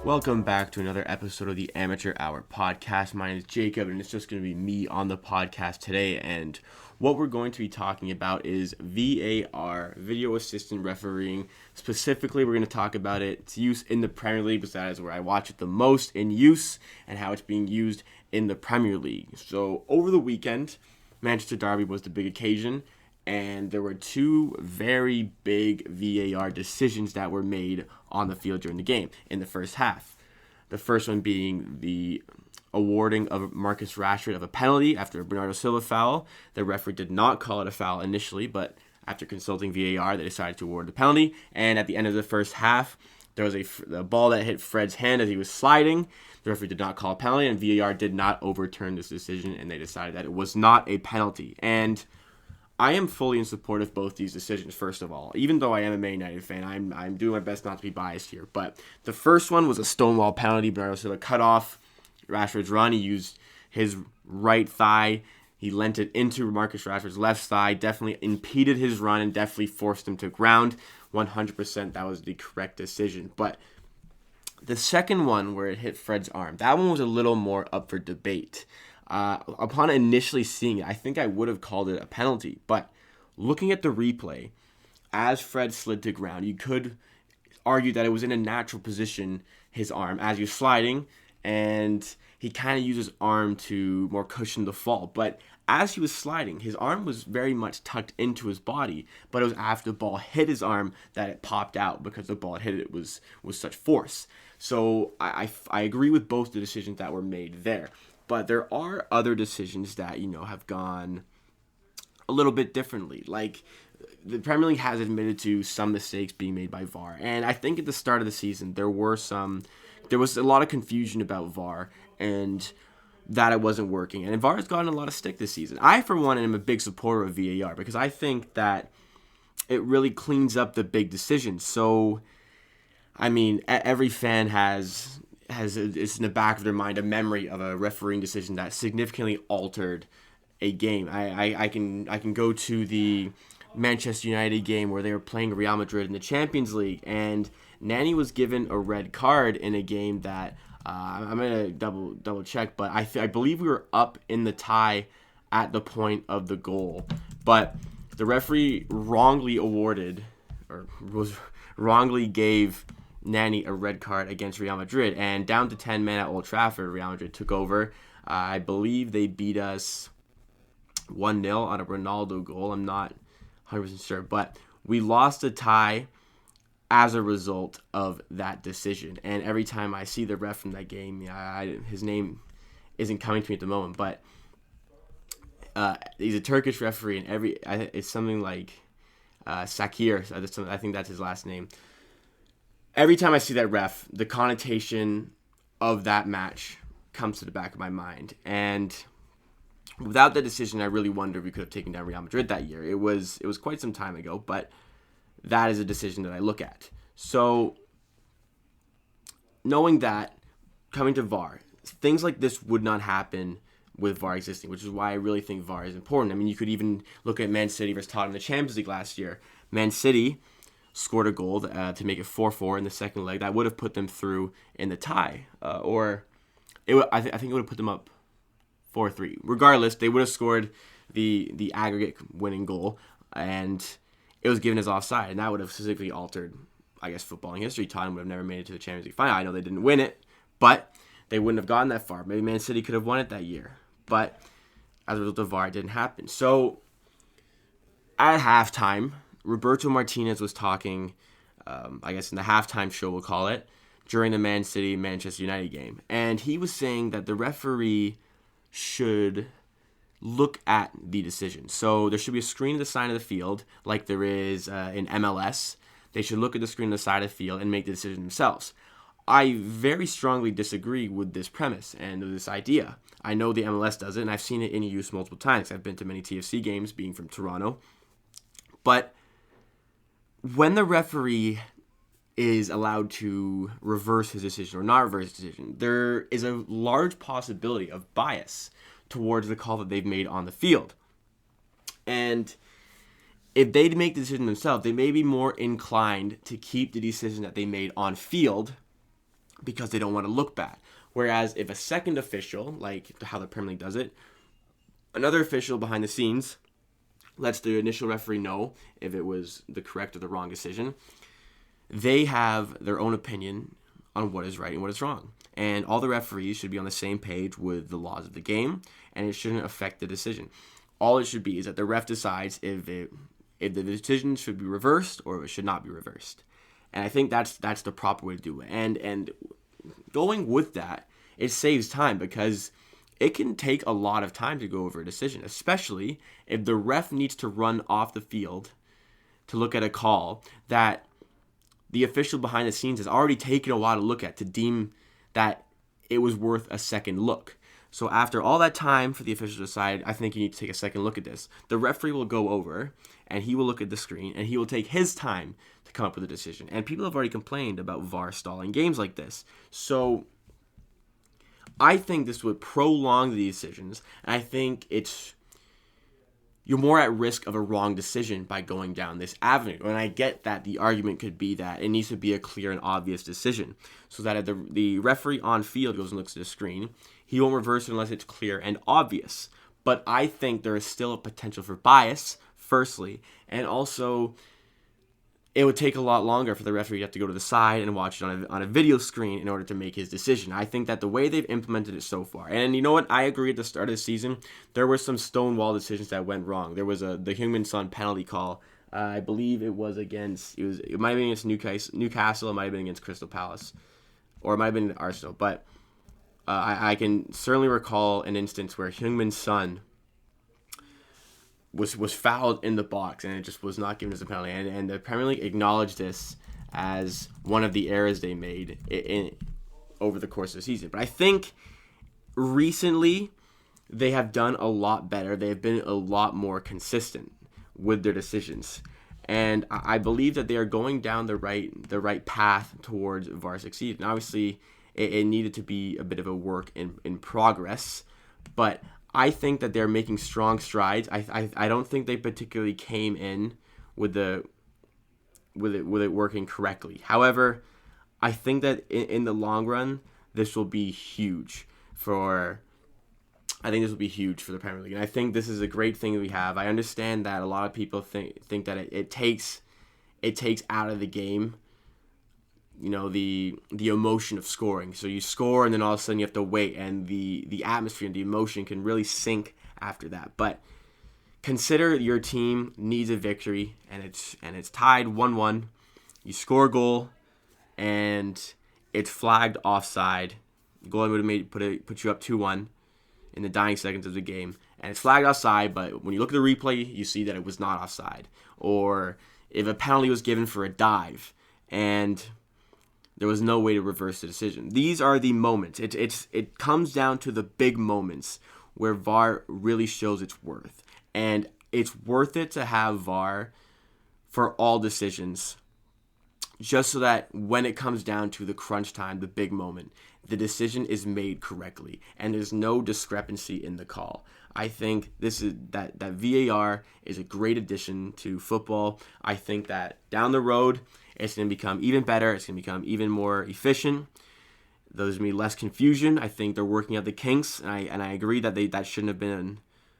Welcome back to another episode of the Amateur Hour podcast. My name is Jacob, and it's just going to be me on the podcast today. And what we're going to be talking about is VAR, Video Assistant Refereeing. Specifically, we're going to talk about its use in the Premier League, because that is where I watch it the most in use, and how it's being used in the Premier League. So, over the weekend, Manchester Derby was the big occasion, and there were two very big VAR decisions that were made on the field during the game in the first half. The first one being the awarding of Marcus Rashford of a penalty after a Bernardo Silva foul. The referee did not call it a foul initially, but after consulting VAR, they decided to award the penalty. And at the end of the first half, there was a ball that hit Fred's hand as he was sliding. The referee did not call a penalty, and VAR did not overturn this decision, and they decided that it was not a penalty. And I am fully in support of both these decisions, first of all. Even though I am a Man United fan, I'm doing my best not to be biased here. But the first one was a stonewall penalty. Bernardo Silva cut off Rashford's run. He used his right thigh. He lent it into Marcus Rashford's left thigh. Definitely impeded his run and definitely forced him to ground. 100% that was the correct decision. But the second one, where it hit Fred's arm, that one was a little more up for debate. Upon initially seeing it, I think I would have called it a penalty. But looking at the replay, as Fred slid to ground, you could argue that it was in a natural position, his arm, as he was sliding, and he kind of used his arm to more cushion the fall. But as he was sliding, his arm was very much tucked into his body, but it was after the ball hit his arm that it popped out, because the ball hit it with such force. So I agree with both the decisions that were made there. But there are other decisions that, have gone a little bit differently. Like, the Premier League has admitted to some mistakes being made by VAR. And I think at the start of the season, there was a lot of confusion about VAR and that it wasn't working. And VAR has gotten a lot of stick this season. I, for one, am a big supporter of VAR, because I think that it really cleans up the big decisions. So, I mean, every fan has it's in the back of their mind a memory of a refereeing decision that significantly altered a game. I can go to the Manchester United game where they were playing Real Madrid in the Champions League, and Nani was given a red card in a game that I'm gonna double check, but I believe we were up in the tie at the point of the goal, but the referee wrongly gave Nani a red card against Real Madrid, and down to 10 men at Old Trafford, Real Madrid took over. I believe they beat us 1-0 on a Ronaldo goal. I'm not 100% sure, but we lost a tie as a result of that decision. And every time I see the ref from that game, his name isn't coming to me at the moment, but he's a Turkish referee, and it's something like Sakir. I think that's his last name. Every time I see that ref, the connotation of that match comes to the back of my mind. And without that decision, I really wonder if we could have taken down Real Madrid that year. It was quite some time ago, but that is a decision that I look at. So, knowing that, coming to VAR, things like this would not happen with VAR existing, which is why I really think VAR is important. I mean, you could even look at Man City versus Tottenham in the Champions League last year. Man City scored a goal to make it 4-4 in the second leg. That would have put them through in the tie. I think it would have put them up 4-3. Regardless, they would have scored the aggregate winning goal, and it was given as offside, and that would have specifically altered, I guess, footballing history. Tottenham would have never made it to the Champions League final. I know they didn't win it, but they wouldn't have gotten that far. Maybe Man City could have won it that year, but as a result of VAR, it didn't happen. So, at halftime, Roberto Martinez was talking, I guess in the halftime show we'll call it, during the Man City-Manchester United game. And he was saying that the referee should look at the decision. So there should be a screen at the side of the field, like there is in MLS. They should look at the screen on the side of the field and make the decision themselves. I very strongly disagree with this premise and this idea. I know the MLS does it, and I've seen it in use multiple times. I've been to many TFC games, being from Toronto. But when the referee is allowed to reverse his decision or not reverse his decision, there is a large possibility of bias towards the call that they've made on the field. And if they make the decision themselves, they may be more inclined to keep the decision that they made on field because they don't want to look bad. Whereas if a second official, like how the Premier League does it, another official behind the scenes lets the initial referee know if it was the correct or the wrong decision, they have their own opinion on what is right and what is wrong. And all the referees should be on the same page with the laws of the game, and it shouldn't affect the decision. All it should be is that the ref decides if the decision should be reversed or it should not be reversed. And I think that's the proper way to do it. And going with that, it saves time because it can take a lot of time to go over a decision, especially if the ref needs to run off the field to look at a call that the official behind the scenes has already taken a while to look at to deem that it was worth a second look. So after all that time for the official to decide, I think you need to take a second look at this. The referee will go over and he will look at the screen and he will take his time to come up with a decision. And people have already complained about VAR stalling games like this. So I think this would prolong the decisions, and I think you're more at risk of a wrong decision by going down this avenue. And I get that the argument could be that it needs to be a clear and obvious decision, so that if the referee on field goes and looks at the screen, he won't reverse it unless it's clear and obvious. But I think there is still a potential for bias, firstly, and also it would take a lot longer for the referee to have to go to the side and watch it on a video screen in order to make his decision. I think that the way they've implemented it so far, and you know what, I agree at the start of the season, there were some stonewall decisions that went wrong. There was the Heung-min Son penalty call. I believe it was against, it might have been against Newcastle, it might have been against Crystal Palace, or it might have been Arsenal, but I can certainly recall an instance where Heung-min Son was fouled in the box, and it just was not given as a penalty. And the Premier League acknowledged this as one of the errors they made over the course of the season. But I think recently they have done a lot better. They have been a lot more consistent with their decisions. And I believe that they are going down the right path towards VAR succeeding. Obviously, it needed to be a bit of a work in progress, but I think that they're making strong strides. I don't think they particularly came in with it working correctly. However, I think that in the long run, this will be huge for the Premier League. And I think this is a great thing that we have. I understand that a lot of people think that it takes out of the game, the emotion of scoring. So you score and then all of a sudden you have to wait, and the atmosphere and the emotion can really sink after that. But consider your team needs a victory and it's tied 1-1. You score a goal and it's flagged offside. The goal would have put you up 2-1 in the dying seconds of the game, and it's flagged offside, but when you look at the replay, you see that it was not offside. Or if a penalty was given for a dive and there was no way to reverse the decision. These are the moments. It comes down to the big moments where VAR really shows its worth. And it's worth it to have VAR for all decisions, just so that when it comes down to the crunch time, the big moment, the decision is made correctly and there's no discrepancy in the call. I think that VAR is a great addition to football. I think that down the road, it's going to become even better. It's going to become even more efficient. There's going to be less confusion. I think they're working out the kinks, and I agree that that shouldn't have been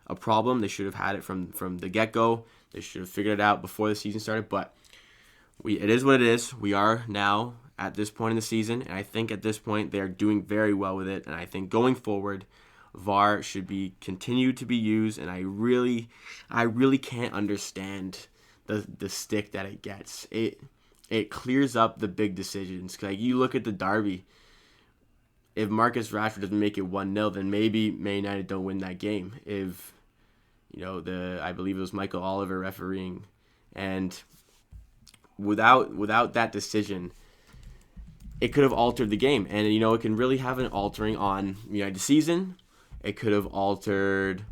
a problem. They should have had it from the get-go. They should have figured it out before the season started, but it is what it is. We are now at this point in the season, and I think at this point they're doing very well with it, and I think going forward, VAR should be continued to be used, and I really can't understand the stick that it gets. It clears up the big decisions. Like, you look at the derby, if Marcus Rashford doesn't make it 1-0, then maybe Man United don't win that game. If I believe it was Michael Oliver refereeing, and without that decision, it could have altered the game, and it can really have an altering on United's season. It could have altered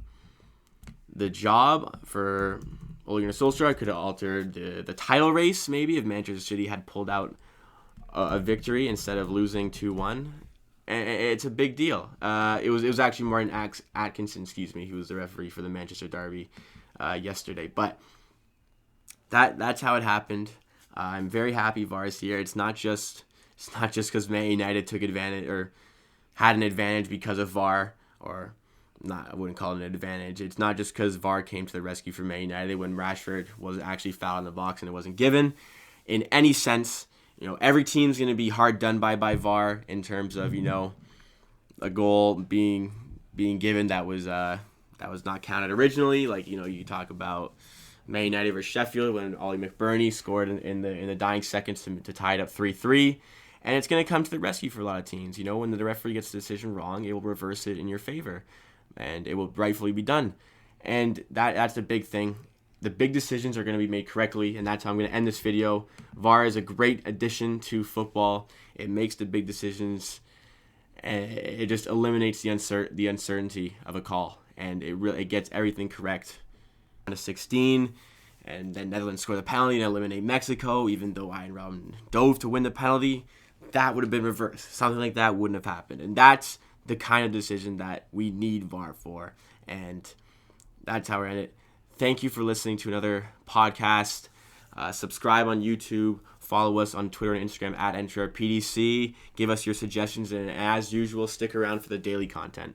the job for Ole Gunnar Solskjaer. It could have altered the title race, maybe, if Manchester City had pulled out a victory instead of losing 2-1. And it's a big deal. It was actually Martin Atkinson, who was the referee for the Manchester derby yesterday. But that's how it happened. I'm very happy VAR is here. It's not just It's not just because Man United took advantage or had an advantage because of VAR, or not, I wouldn't call it an advantage. It's not just because VAR came to the rescue for Man United when Rashford was actually fouled in the box and it wasn't given in any sense. Every team's going to be hard done by VAR in terms of, a goal being given that was not counted originally. Like, you talk about Man United versus Sheffield when Ollie McBurney scored in the dying seconds to tie it up 3-3. And it's going to come to the rescue for a lot of teams. When the referee gets the decision wrong, it will reverse it in your favor. And it will rightfully be done. And that's the big thing. The big decisions are going to be made correctly, and that's how I'm going to end this video. VAR is a great addition to football. It makes the big decisions, and it just eliminates the uncertainty of a call, and it gets everything correct. To 16, and then Netherlands score the penalty and eliminate Mexico, even though Ian Robben dove to win the penalty. That would have been reversed. Something like that wouldn't have happened, and that's the kind of decision that we need VAR for, and that's how we're in it. Thank you for listening to another podcast. Subscribe on YouTube. Follow us on Twitter and Instagram at NTRPDC. Give us your suggestions, and as usual, stick around for the daily content.